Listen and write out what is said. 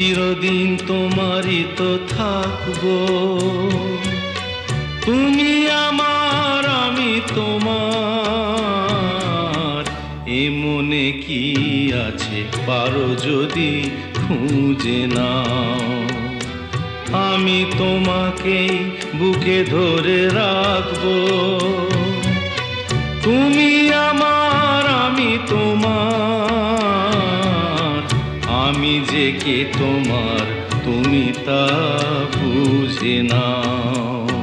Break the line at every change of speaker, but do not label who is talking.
চিরদিন তোমারই তো থাকবো, তুমি আমার আমি তোমার। এ মনে কি আছে পারো যদি খুঁজে নাও, আমি তোমাকেই বুকে ধরে রাখবো। তুমি আমার আমি তোমার, আমি যে কে তোমার তুমি তা বুঝে নাও।